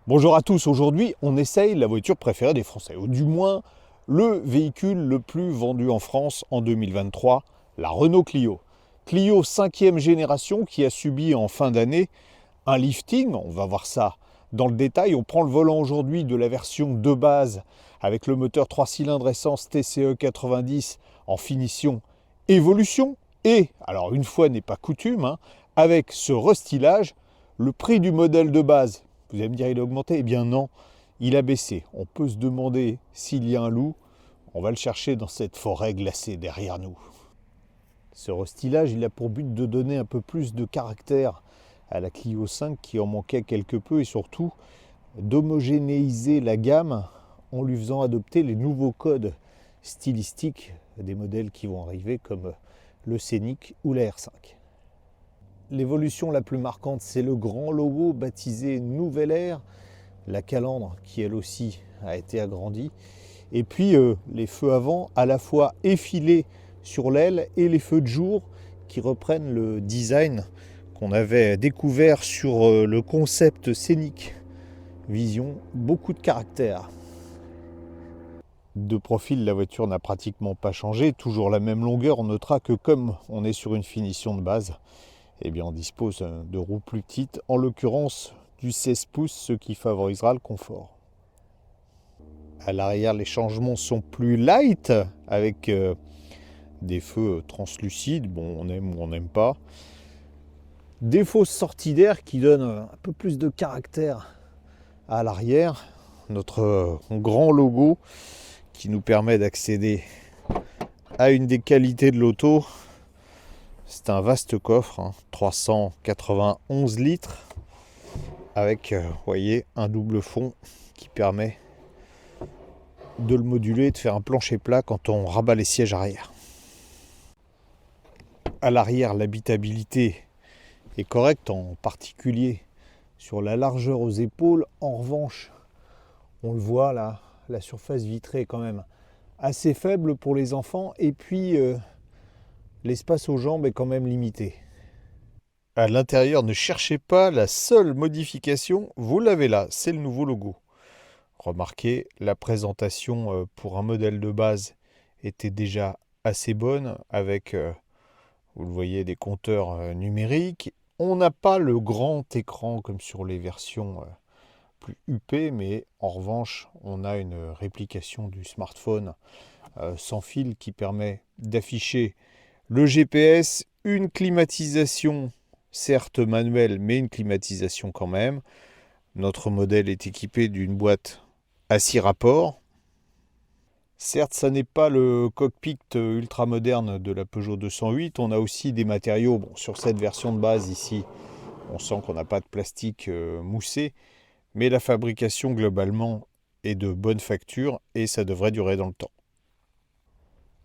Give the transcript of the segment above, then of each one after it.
Bonjour à tous, aujourd'hui on essaye la voiture préférée des Français, ou du moins le véhicule le plus vendu en France en 2023, la Renault Clio. Clio 5e génération qui a subi en fin d'année un lifting, on va voir ça dans le détail. On prend le volant aujourd'hui de la version de base avec le moteur 3 cylindres essence TCE 90 en finition évolution et, alors une fois n'est pas coutume, avec ce restylage, le prix du modèle de base. Vous allez me dire, il a augmenté? Eh bien non, il a baissé. On peut se demander s'il y a un loup. On va le chercher dans cette forêt glacée derrière nous. Ce restylage, il a pour but de donner un peu plus de caractère à la Clio 5 qui en manquait quelque peu et surtout d'homogénéiser la gamme en lui faisant adopter les nouveaux codes stylistiques des modèles qui vont arriver comme le Scénic ou la R5. L'évolution la plus marquante, c'est le grand logo baptisé Nouvelle Ère, la calandre qui elle aussi a été agrandie, et puis les feux avant à la fois effilés sur l'aile et les feux de jour qui reprennent le design qu'on avait découvert sur le concept Scénic Vision, beaucoup de caractère. De profil, la voiture n'a pratiquement pas changé, toujours la même longueur. On notera que comme on est sur une finition de base, eh bien on dispose de roues plus petites, en l'occurrence du 16 pouces, ce qui favorisera le confort. À l'arrière, les changements sont plus light, avec des feux translucides, bon on aime ou on n'aime pas. Des fausses sorties d'air qui donnent un peu plus de caractère à l'arrière. Notre grand logo qui nous permet d'accéder à une des qualités de l'auto. C'est un vaste coffre, 391 litres, avec, vous voyez, un double fond qui permet de le moduler et de faire un plancher plat quand on rabat les sièges arrière. À l'arrière, l'habitabilité est correcte, en particulier sur la largeur aux épaules. En revanche, on le voit là, la surface vitrée est quand même assez faible pour les enfants, et puis l'espace aux jambes est quand même limité. À l'intérieur, ne cherchez pas, la seule modification, vous l'avez là, c'est le nouveau logo. Remarquez, la présentation pour un modèle de base était déjà assez bonne, avec, vous le voyez, des compteurs numériques. On n'a pas le grand écran comme sur les versions plus huppées, mais en revanche, on a une réplication du smartphone sans fil qui permet d'afficher le GPS, une climatisation, certes manuelle, mais une climatisation quand même. Notre modèle est équipé d'une boîte à 6 rapports. Certes, ça n'est pas le cockpit ultra moderne de la Peugeot 208. On a aussi des matériaux, bon, sur cette version de base ici, on sent qu'on n'a pas de plastique moussé, mais la fabrication globalement est de bonne facture et ça devrait durer dans le temps.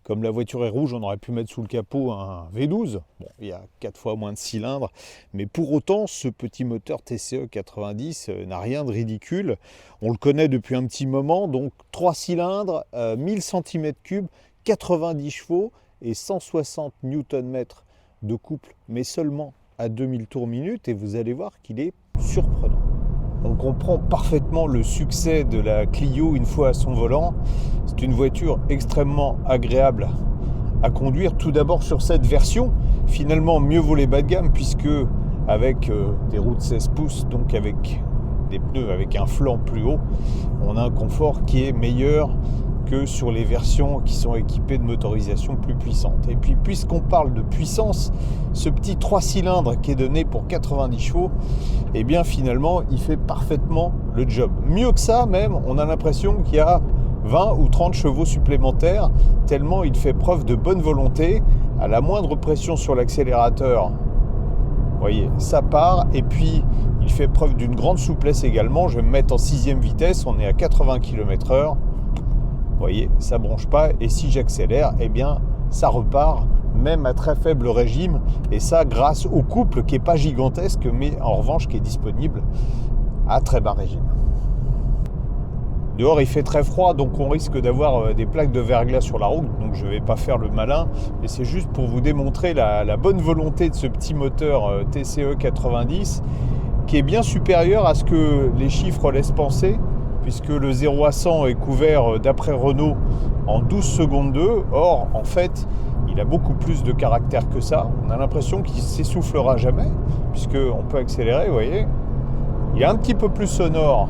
Comme la voiture est rouge, on aurait pu mettre sous le capot un V12. Bon, il y a 4 fois moins de cylindres, mais pour autant, ce petit moteur TCE 90 n'a rien de ridicule. On le connaît depuis un petit moment, donc 3 cylindres, 1000 cm3, 90 chevaux et 160 Nm de couple, mais seulement à 2000 tours minute, et vous allez voir qu'il est surprenant. On comprend parfaitement le succès de la Clio une fois à son volant. C'est une voiture extrêmement agréable à conduire. Tout d'abord sur cette version, finalement mieux vaut les bas de gamme, puisque avec des roues de 16 pouces, donc avec des pneus avec un flanc plus haut, on a un confort qui est meilleur que sur les versions qui sont équipées de motorisation plus puissante. Et puis puisqu'on parle de puissance, ce petit 3 cylindres qui est donné pour 90 chevaux, eh bien finalement il fait parfaitement le job. Mieux que ça même, on a l'impression qu'il y a 20 ou 30 chevaux supplémentaires, tellement il fait preuve de bonne volonté. À la moindre pression sur l'accélérateur, vous voyez, ça part, et puis il fait preuve d'une grande souplesse également. Je vais me mettre en 6e vitesse, on est à 80 km/h. Vous voyez, ça ne bronche pas, et si j'accélère, eh bien ça repart, même à très faible régime, et ça grâce au couple qui n'est pas gigantesque, mais en revanche qui est disponible à très bas régime. Dehors il fait très froid, donc on risque d'avoir des plaques de verglas sur la route, donc je ne vais pas faire le malin, mais c'est juste pour vous démontrer la bonne volonté de ce petit moteur TCE 90 qui est bien supérieur à ce que les chiffres laissent penser, puisque le 0 à 100 est couvert d'après Renault en 12 secondes 2. Or, en fait, il a beaucoup plus de caractère que ça. On a l'impression qu'il ne s'essoufflera jamais, puisqu'on peut accélérer, vous voyez. Il est un petit peu plus sonore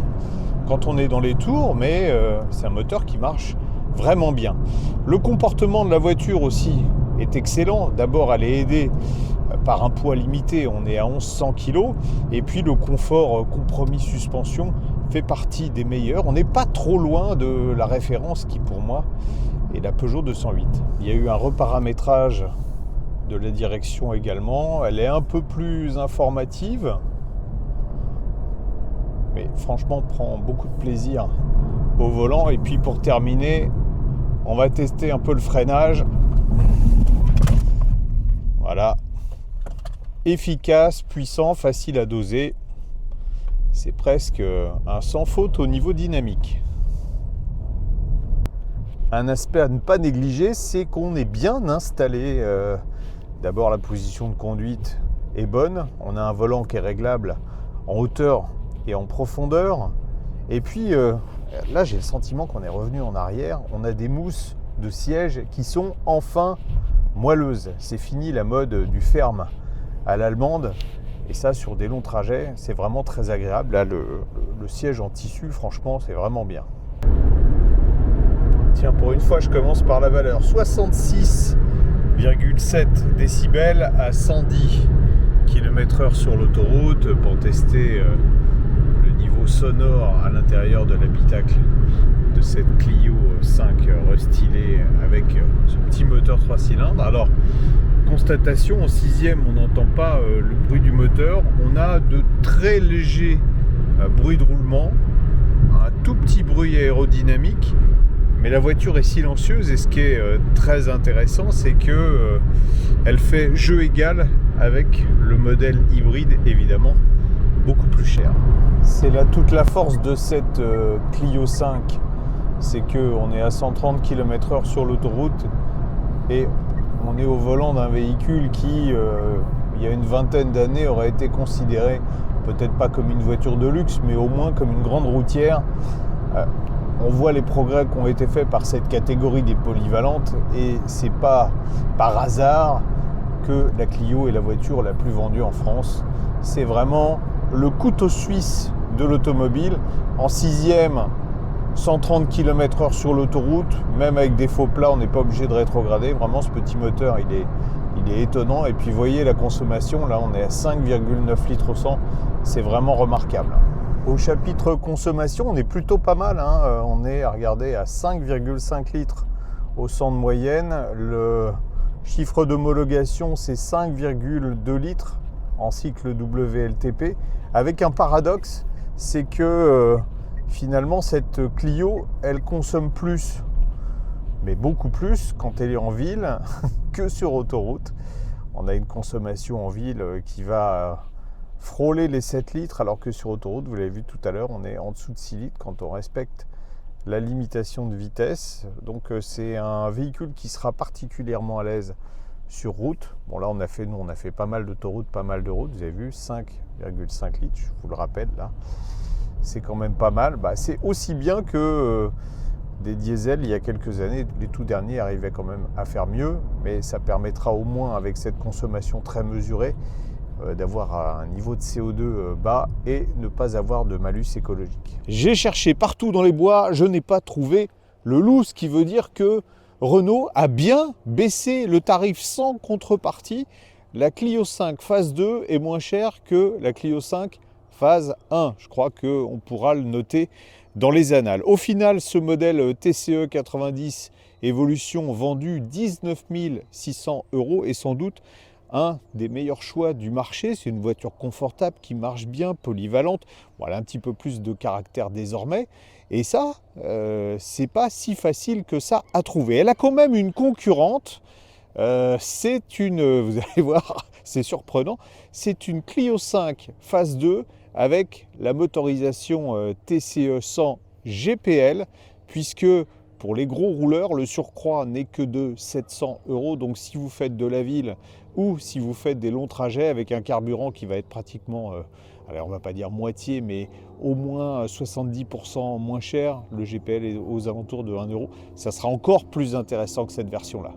quand on est dans les tours, mais c'est un moteur qui marche vraiment bien. Le comportement de la voiture aussi est excellent. D'abord, elle est aidée par un poids limité, on est à 1100 kg, et puis le confort compromis suspension fait partie des meilleurs. On n'est pas trop loin de la référence qui, pour moi, est la Peugeot 208. Il y a eu un reparamétrage de la direction également. Elle est un peu plus informative, mais franchement, on prend beaucoup de plaisir au volant. Et puis pour terminer, on va tester un peu le freinage. Voilà. Efficace, puissant, facile à doser. C'est presque un sans faute au niveau dynamique. Un aspect à ne pas négliger, c'est qu'on est bien installé. D'abord, la position de conduite est bonne. On a un volant qui est réglable en hauteur et en profondeur. Et puis, là, j'ai le sentiment qu'on est revenu en arrière. On a des mousses de siège qui sont enfin moelleuses. C'est fini la mode du ferme à l'allemande. Et ça, sur des longs trajets, c'est vraiment très agréable. Là, le siège en tissu, franchement, c'est vraiment bien. Tiens, pour une fois, je commence par la valeur. 66,7 décibels à 110 km/h sur l'autoroute pour tester le niveau sonore à l'intérieur de l'habitacle de cette Clio 5 restylée avec ce petit moteur 3 cylindres. Alors, constatation, en 6e, on n'entend pas le bruit du moteur. On a de très légers bruits de roulement, un tout petit bruit aérodynamique, mais la voiture est silencieuse. Et ce qui est très intéressant, c'est que elle fait jeu égal avec le modèle hybride, évidemment, beaucoup plus cher. C'est là toute la force de cette Clio 5, c'est qu'on est à 130 km/h sur l'autoroute et on est au volant d'un véhicule qui, il y a une vingtaine d'années, aurait été considéré peut-être pas comme une voiture de luxe, mais au moins comme une grande routière. On voit les progrès qui ont été faits par cette catégorie des polyvalentes, et c'est pas par hasard que la Clio est la voiture la plus vendue en France. C'est vraiment le couteau suisse de l'automobile. En 6e, 130 km/h sur l'autoroute, même avec des faux plats, on n'est pas obligé de rétrograder. Vraiment, ce petit moteur, il est étonnant. Et puis, vous voyez la consommation, là, on est à 5,9 litres au 100. C'est vraiment remarquable. Au chapitre consommation, on est plutôt pas mal. On est, regardez, à 5,5 litres au 100 de moyenne. Le chiffre d'homologation, c'est 5,2 litres en cycle WLTP. Avec un paradoxe, c'est que finalement, cette Clio, elle consomme plus, mais beaucoup plus quand elle est en ville que sur autoroute. On a une consommation en ville qui va frôler les 7 litres, alors que sur autoroute, vous l'avez vu tout à l'heure, on est en dessous de 6 litres quand on respecte la limitation de vitesse. Donc c'est un véhicule qui sera particulièrement à l'aise sur route. Bon, là, on a fait pas mal d'autoroutes, pas mal de routes. Vous avez vu, 5,5 litres, je vous le rappelle, là. C'est quand même pas mal. C'est aussi bien que des diesels il y a quelques années. Les tout derniers arrivaient quand même à faire mieux, mais ça permettra au moins, avec cette consommation très mesurée, d'avoir un niveau de CO2 bas et ne pas avoir de malus écologique. J'ai cherché partout dans les bois, je n'ai pas trouvé le loup, ce qui veut dire que Renault a bien baissé le tarif sans contrepartie. La Clio 5 phase 2 est moins chère que la Clio 5 phase 1. Je crois qu'on pourra le noter dans les annales. Au final, ce modèle TCE 90 Evolution vendu 19 600 € est sans doute un des meilleurs choix du marché. C'est une voiture confortable qui marche bien, polyvalente. Bon, elle a un petit peu plus de caractère désormais. Et ça, c'est pas si facile que ça à trouver. Elle a quand même une concurrente. C'est une, vous allez voir, c'est surprenant. C'est une Clio 5 phase 2 avec la motorisation TCE 100 GPL, puisque pour les gros rouleurs, le surcroît n'est que de 700 €. Donc si vous faites de la ville ou si vous faites des longs trajets avec un carburant qui va être pratiquement alors on va pas dire moitié, mais au moins 70% moins cher. Le GPL est aux alentours de 1 euro. Ça sera encore plus intéressant que cette version-là.